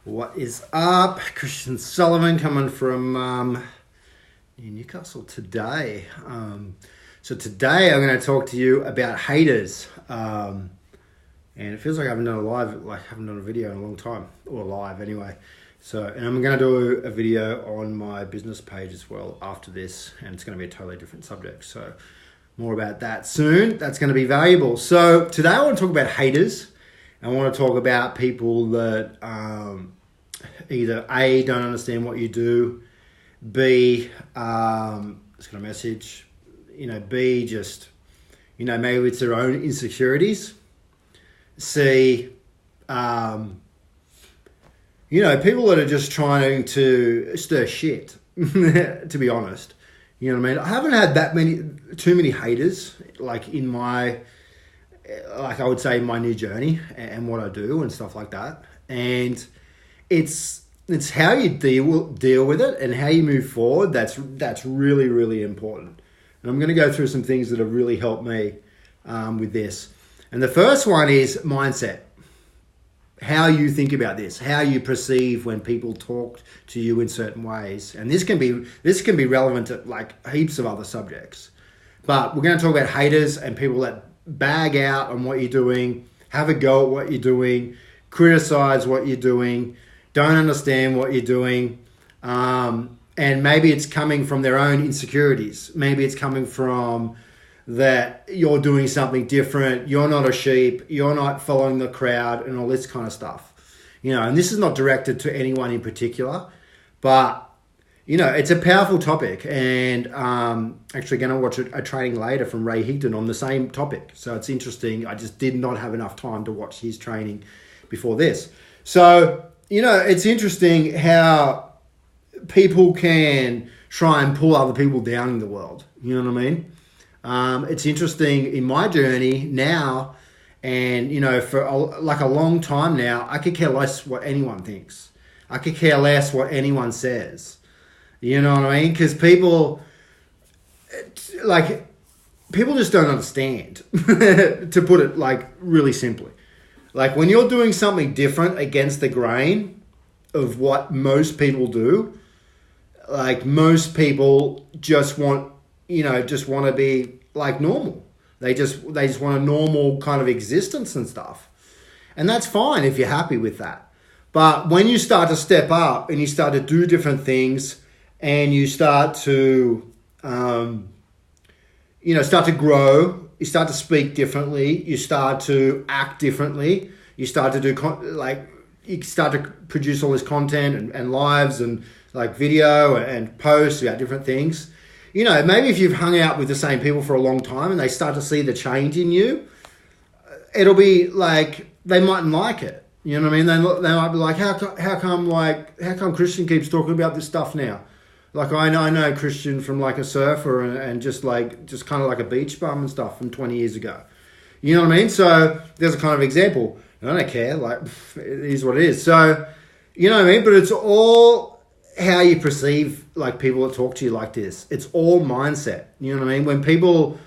What is up? Christian Sullivan coming from Newcastle today. So today I'm going to talk to you about haters. And it feels like I haven't done a video in a long time, or live anyway. And I'm going to do a video on my business page as well after this, and it's going to be a totally different subject. So more about that soon. That's going to be valuable. So today I want to talk about haters. I want to talk about people that either A, don't understand what you do, B, it's got a message, B, just, maybe it's their own insecurities, C, people that are just trying to stir shit, to be honest. You know what I mean? I haven't had too many haters, in my, I would say, my new journey and what I do and stuff like that. And it's how you deal with it and how you move forward. That's really, really important. And I'm going to go through some things that have really helped me with this. And the first one is mindset. How you think about this, how you perceive when people talk to you in certain ways. And this can be relevant to heaps of other subjects. But we're going to talk about haters and people that bag out on what you're doing, have a go at what you're doing, criticize what you're doing, don't understand what you're doing. And maybe it's coming from their own insecurities. Maybe it's coming from that you're doing something different, you're not a sheep, you're not following the crowd, and all this kind of stuff. And this is not directed to anyone in particular, but it's a powerful topic. And actually going to watch a training later from Ray Higdon on the same topic. So it's interesting. I just did not have enough time to watch his training before this. So, it's interesting how people can try and pull other people down in the world. You know what I mean? It's interesting in my journey now, and for a long time now, I could care less what anyone thinks. I could care less what anyone says. You know what I mean? Because people just don't understand, to put it really simply. When you're doing something different against the grain of what most people do, most people just want to be normal. They just want a normal kind of existence and stuff. And that's fine if you're happy with that. But when you start to step up and you start to do different things and you start to, start to grow, you start to speak differently, you start to act differently, you start to do, you start to produce all this content and lives and video and posts about different things. Maybe if you've hung out with the same people for a long time and they start to see the change in you, it'll be they mightn't like it. You know what I mean? They might be like, how come Christian keeps talking about this stuff now? I know Christian from a surfer and just kind of a beach bum and stuff from 20 years ago. You know what I mean? So there's a kind of example. I don't care. It is what it is. So, you know what I mean? But it's all how you perceive people that talk to you like this. It's all mindset. You know what I mean? When people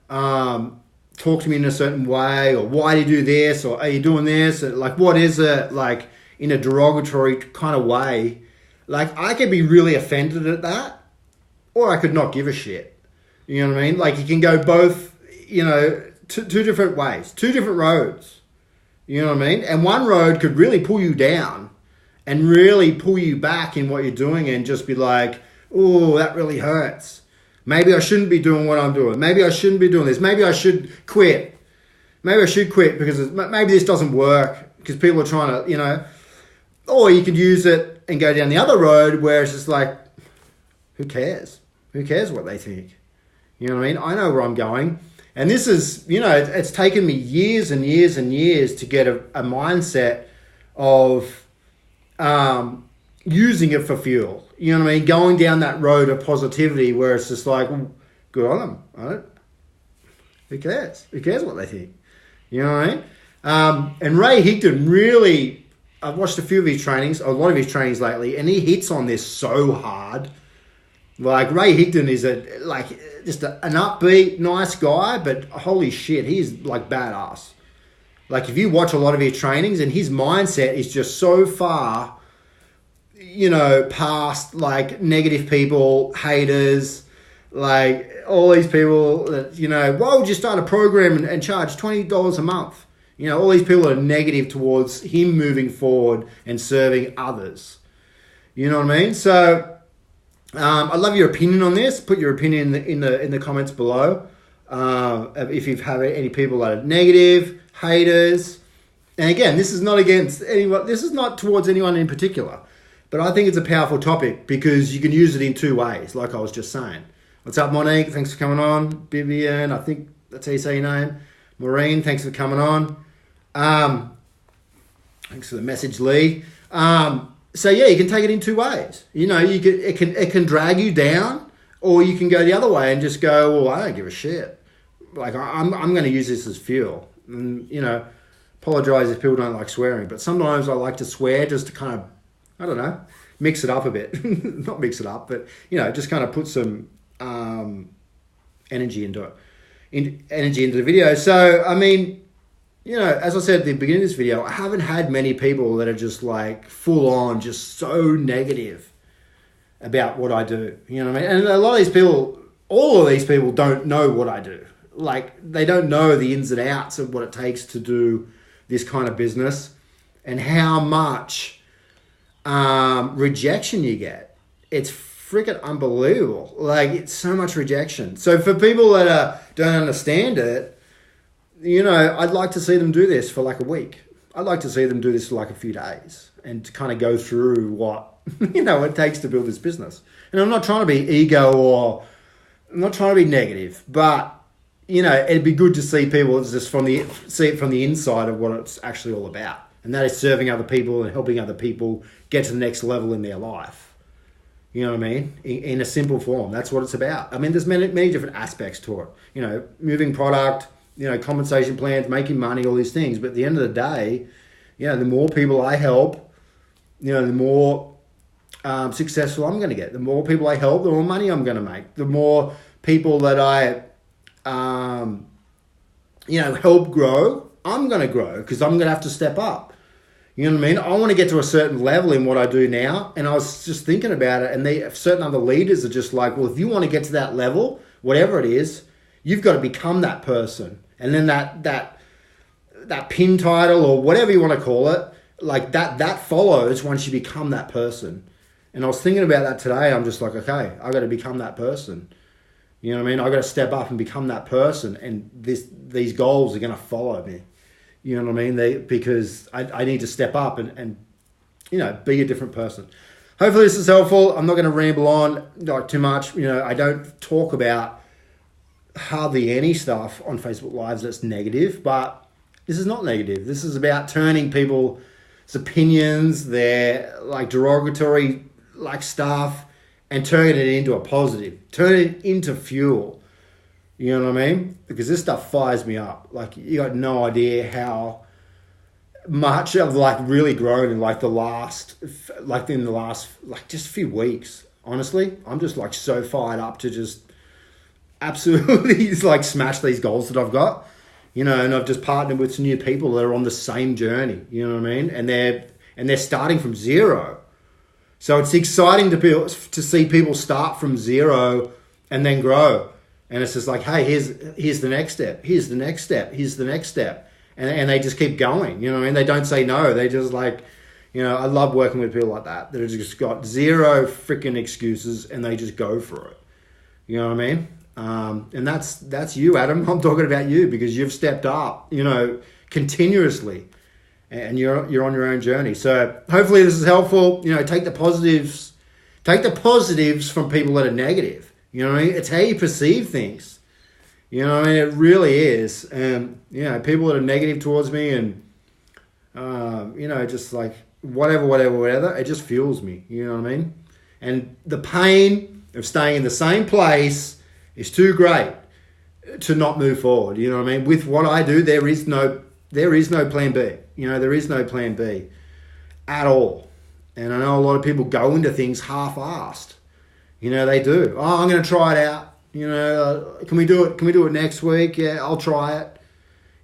talk to me in a certain way, or why do you do this, or are you doing this, what is it, in a derogatory kind of way, I could be really offended at that, or I could not give a shit. You know what I mean? You can go both, two different ways, two different roads. You know what I mean? And one road could really pull you down and really pull you back in what you're doing and just be oh, that really hurts. Maybe I shouldn't be doing what I'm doing. Maybe I shouldn't be doing this. Maybe I should quit. Maybe I should quit because maybe this doesn't work because people are trying to, or you could use it and go down the other road where it's just who cares? Who cares what they think? You know what I mean? I know where I'm going. And this is, it's taken me years and years and years to get a mindset of using it for fuel. You know what I mean? Going down that road of positivity where it's just good on them. Right? Who cares? Who cares what they think? You know what I mean? And Ray Higdon really, I've watched a lot of his trainings lately, and he hits on this so hard. Ray Higdon is just an upbeat, nice guy, but holy shit, he's badass. If you watch a lot of his trainings, and his mindset is just so far past like negative people, haters, like all these people that, why would you start a program and charge $20 a month? All these people are negative towards him moving forward and serving others. You know what I mean? So I'd love your opinion on this. Put your opinion in the comments below. If you've had any people that are negative, haters. And again, this is not against anyone. This is not towards anyone in particular. But I think it's a powerful topic because you can use it in two ways, like I was just saying. What's up, Monique? Thanks for coming on. Vivian, I think that's how you say your name. Maureen, thanks for coming on. Thanks for the message, Lee. So yeah, you can take it in two ways. It can drag you down, or you can go the other way and just go, well, I don't give a shit. Like I'm going to use this as fuel. And, apologize if people don't like swearing, but sometimes I like to swear just to kind of, I don't know, mix it up a bit. Not mix it up, but just kind of put some energy into it, energy into the video. So I mean, as I said at the beginning of this video, I haven't had many people that are just like full on, just so negative about what I do. You know what I mean? And a lot of these people, all of these people don't know what I do. Like they don't know the ins and outs of what it takes to do this kind of business and how much rejection you get. It's freaking unbelievable. Like it's so much rejection. So for people that don't understand it, I'd like to see them do this for like a week. I'd like to see them do this for like a few days and to kind of go through what, it takes to build this business. And I'm not trying to be ego or I'm not trying to be negative, but, it'd be good to see people just see it from the inside of what it's actually all about. And that is serving other people and helping other people get to the next level in their life. You know what I mean? In a simple form. That's what it's about. I mean, there's many different aspects to it. Moving product, compensation plans, making money, all these things. But at the end of the day, the more people I help, the more successful I'm going to get. The more people I help, the more money I'm going to make. The more people that I, help grow, I'm going to grow because I'm going to have to step up. You know what I mean? I want to get to a certain level in what I do now. And I was just thinking about it. And certain other leaders are just like, well, if you want to get to that level, whatever it is, you've got to become that person. And then that pin title or whatever you want to call it, like that follows once you become that person. And I was thinking about that today. I'm just like, okay, I got to become that person. You know what I mean? I got to step up and become that person. And these goals are going to follow me. You know what I mean? Because I need to step up and be a different person. Hopefully this is helpful. I'm not going to ramble on like too much. I don't talk about hardly any stuff on Facebook Lives that's negative, but this is not negative. This is about turning people's opinions, their like derogatory like stuff, and turning it into a positive, turning it into fuel. You know what I mean? Because this stuff fires me up. Like you got no idea how much I've like really grown in like the last just few weeks. Honestly, I'm just like so fired up to just absolutely like smash these goals that I've got, and I've just partnered with some new people that are on the same journey, you know what I mean? And they're starting from zero. So it's exciting to see people start from zero and then grow. And it's just like, hey, here's the next step. Here's the next step. Here's the next step. And they just keep going, you know what I mean? They don't say no. They just like, I love working with people like that have just got zero freaking excuses and they just go for it. You know what I mean? And that's you, Adam. I'm talking about you because you've stepped up, continuously, and you're on your own journey. So hopefully this is helpful. Take the positives from people that are negative. You know what I mean? It's how you perceive things. You know what I mean? It really is. And people that are negative towards me and just like whatever, it just fuels me. You know what I mean? And the pain of staying in the same place is too great to not move forward. You know what I mean? With what I do, there is no plan B. There is no plan B at all. And I know a lot of people go into things half-assed. They do. Oh, I'm going to try it out. Can we do it? Can we do it next week? Yeah, I'll try it.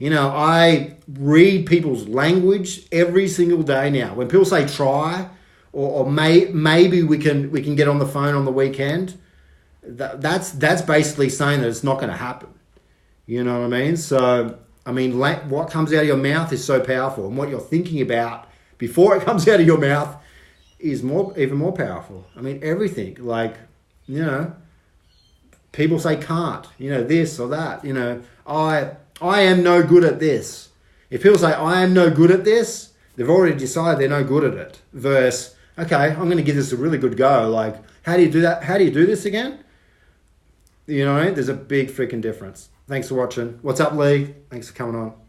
I read people's language every single day now. When people say try maybe we can get on the phone on the weekend. That's basically saying that it's not going to happen. You know what I mean? So, I mean, what comes out of your mouth is so powerful, and what you're thinking about before it comes out of your mouth is even more powerful. I mean, everything, like, you know, people say can't, you know, this or that, you know, I am no good at this. If people say I am no good at this, they've already decided they're no good at it. Versus, okay, I'm going to give this a really good go. Like, how do you do that? How do you do this again? You know, there's a big freaking difference. Thanks for watching. What's up, Lee? Thanks for coming on.